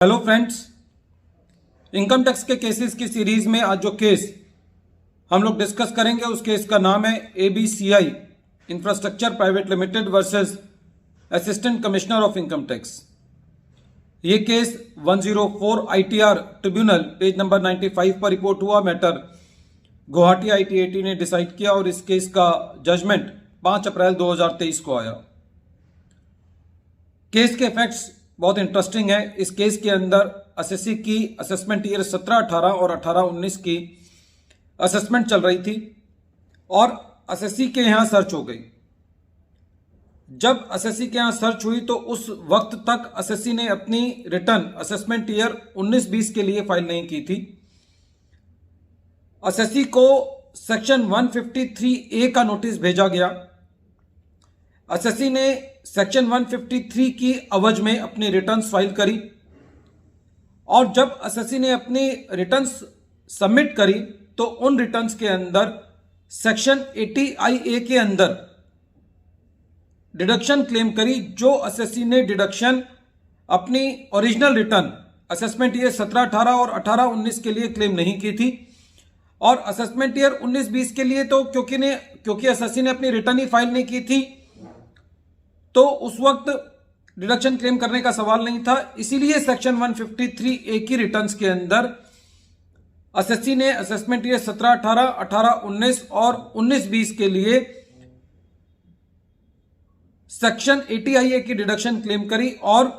Hello friends, income tax के cases की series में आज जो केस हम लोग डिस्कस करेंगे उस केस का नाम है ABCI infrastructure private limited versus assistant commissioner of income tax. ये case 104 ITR tribunal page number 95 पर रिपोर्ट हुआ। मैटर गुवाहाटी ITAT ने डिसाइड किया और इस केस का जजमेंट 5 अप्रैल 2023 को आया। केस के फैक्ट्स बहुत इंटरेस्टिंग है। इस केस के अंदर एसएससी की असेसमेंट ईयर 17-18 और 18-19 की असेसमेंट चल रही थी और एसएससी के यहां सर्च हो गई। जब एसएससी के यहां सर्च हुई तो उस वक्त तक एसएससी ने अपनी रिटर्न असेसमेंट ईयर 19-20 के लिए फाइल नहीं की थी। एसएससी को सेक्शन 153A का नोटिस भेजा गया। एसएससी ने सेक्शन 153 की अवज में अपनी रिटर्न्स फाइल करी और जब एसएससी ने अपनी रिटर्न्स सबमिट करी तो उन रिटर्न्स के अंदर सेक्शन 80IA के अंदर डिडक्शन क्लेम करी। जो एसएससी ने डिडक्शन अपनी ओरिजिनल रिटर्न असेसमेंट ईयर 17-18 और 18-19 के लिए क्लेम नहीं की थी और असेसमेंट ईयर 19-20 के लिए तो क्योंकि एसएससी ने अपनी रिटर्न ही फाइल नहीं की थी तो उस वक्त डिडक्शन क्लेम करने का सवाल नहीं था। इसीलिए सेक्शन 153A की रिटर्न्स के अंदर एसएससी ने असेसमेंट ईयर 17-18, 18-19 और 19-20 के लिए सेक्शन 80IA की डिडक्शन क्लेम करी और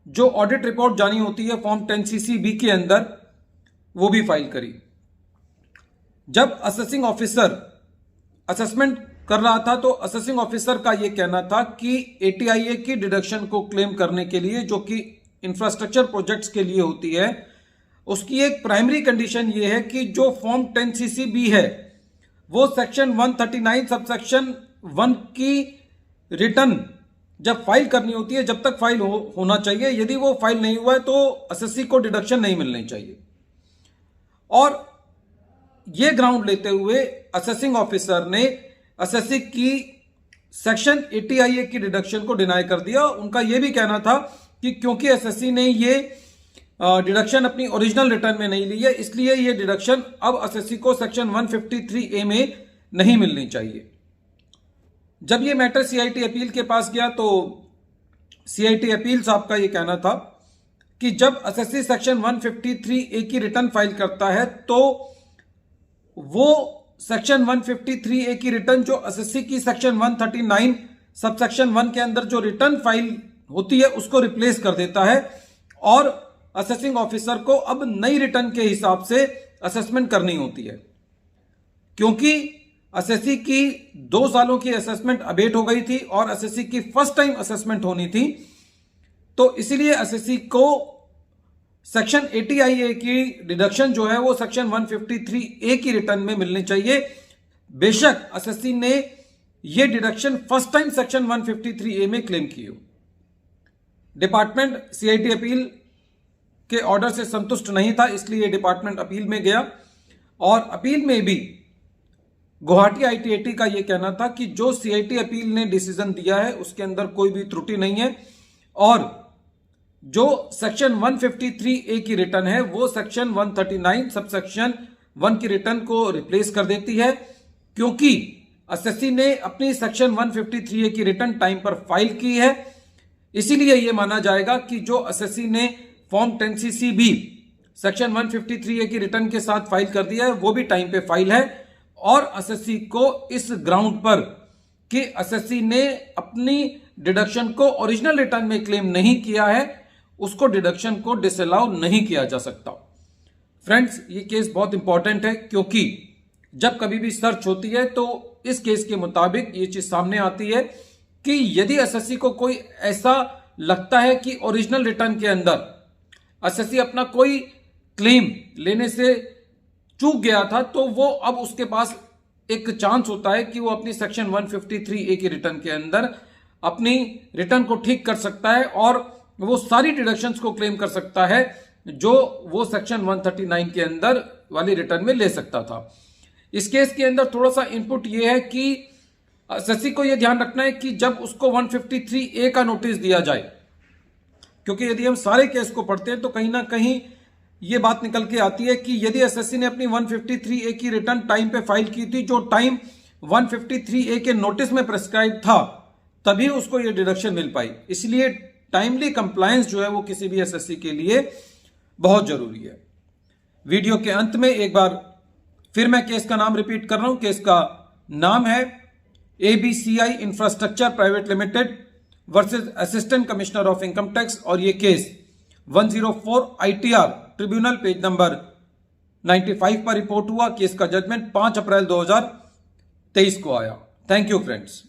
जो ऑडिट रिपोर्ट जानी होती है फॉर्म 10CCB के अंदर वो भी फाइल करी। जब असेसिंग ऑफिसर असेसमेंट कर रहा था तो असेसिंग ऑफिसर का यह कहना था कि 80IA की डिडक्शन को क्लेम करने के लिए, जो कि इंफ्रास्ट्रक्चर प्रोजेक्ट्स के लिए होती है, उसकी एक प्राइमरी कंडीशन यह है कि जो फॉर्म 10CCB है वो सेक्शन 139 सबसेक्शन 1 की रिटर्न जब फाइल करनी होती है, जब तक फाइल होना चाहिए, यदि वो फाइल नहीं हुआ है तो एसएससी को डिडक्शन नहीं मिलनी चाहिए। और ये ग्राउंड लेते हुए असेसिंग ऑफिसर ने एसएससी की सेक्शन 80IA की डिडक्शन को डिनाई कर दिया। उनका यह भी कहना था कि क्योंकि एसएससी ने ये डिडक्शन अपनी ओरिजिनल रिटर्न में नहीं ली है, इसलिए ये डिडक्शन अब एसएससी को सेक्शन 153A में नहीं मिलनी चाहिए। जब ये मैटर CIT अपील के पास गया तो CIT अपील साहब का ये कहना था कि जब एसएससी सेक्शन 153A की रिटर्न फाइल करता है तो वो सेक्शन 153A की रिटर्न जो एसएससी की सेक्शन 139 सबसेक्शन 1 के अंदर जो रिटर्न फाइल होती है उसको रिप्लेस कर देता है और असेसिंग ऑफिसर को अब नई रिटर्न के हिसाब से असेसमेंट करनी होती है। क्योंकि एसएससी की 2 सालों की असेसमेंट अबेट हो गई थी और एसएससी की फर्स्ट टाइम असेसमेंट होनी थी, तो इसीलिए एसएससी को सेक्शन 80IA की डिडक्शन जो है वो सेक्शन 153A की रिटर्न में मिलनी चाहिए। बेशक एसएससी ने ये deduction first time section 153A में क्लेम की हो। डिपार्टमेंट CIT अपील के ऑर्डर से संतुष्ट नहीं था, इसलिए डिपार्टमेंट अपील में गया और अपील में भी गुवाहाटी ITAT का यह कहना था कि जो CIT अपील ने डिसीजन दिया है उसके अंदर कोई भी त्रुटि नहीं है और जो सेक्शन 153A की रिटर्न है वो सेक्शन 139 सबसेक्शन 1 की रिटर्न को रिप्लेस कर देती है। क्योंकि एसएससी ने अपनी सेक्शन 153A की रिटर्न टाइम पर फाइल की है, इसीलिए यह माना जाएगा कि जो एसएससी ने फॉर्म 10CCB सेक्शन 153A की रिटर्न के साथ फाइल कर दिया है वो भी टाइम पे फाइल है और एसएससी को इस ग्राउंड पर कि एसएससी ने अपनी डिडक्शन को ओरिजिनल रिटर्न में क्लेम नहीं किया है, उसको डिडक्शन को डिसअलाउ नहीं किया जा सकता। फ्रेंड्स, ये केस बहुत इंपॉर्टेंट है क्योंकि जब कभी भी सर्च होती है तो इस केस के मुताबिक ये चीज सामने आती है कि यदि एसएससी को कोई ऐसा लगता है कि ओरिजिनल रिटर्न के अंदर एसएससी अपना कोई क्लेम लेने से चूक गया था तो वो अब उसके पास एक चांस होता है कि वो अपनी सेक्शन 153A की रिटर्न के अंदर अपनी रिटर्न को ठीक कर सकता है और वो सारी डिडक्शंस को क्लेम कर सकता है जो वो सेक्शन 139 के अंदर वाली रिटर्न में ले सकता था। इस केस के अंदर थोड़ा सा इनपुट ये है कि एसएससी को यह ध्यान रखना है कि जब उसको 153A का नोटिस दिया जाए क्योंकि यदि हम सारे केस को पढ़ते हैं तो कहीं ना कहीं ये बात निकल के आती है कि यदि एसएससी ने अपनी 153A की रिटर्न टाइम पे फाइल की थी, जो टाइम 153A के नोटिस में प्रेस्क्राइब था, तभी उसको ये डिडक्शन मिल पाई। इसलिए टाइमली कंप्लायंस जो है वो किसी भी एसएससी के लिए बहुत जरूरी है। वीडियो के अंत में एक बार फिर मैं केस का नाम रिपीट कर रहा हूं। केस का नाम है ABCI infrastructure private limited versus assistant commissioner of income tax, और ये case 104 ITR tribunal page number 95 पर रिपोर्ट हुआ। केस का जजमेंट 5 अप्रैल 2023 को आया। Thank you friends.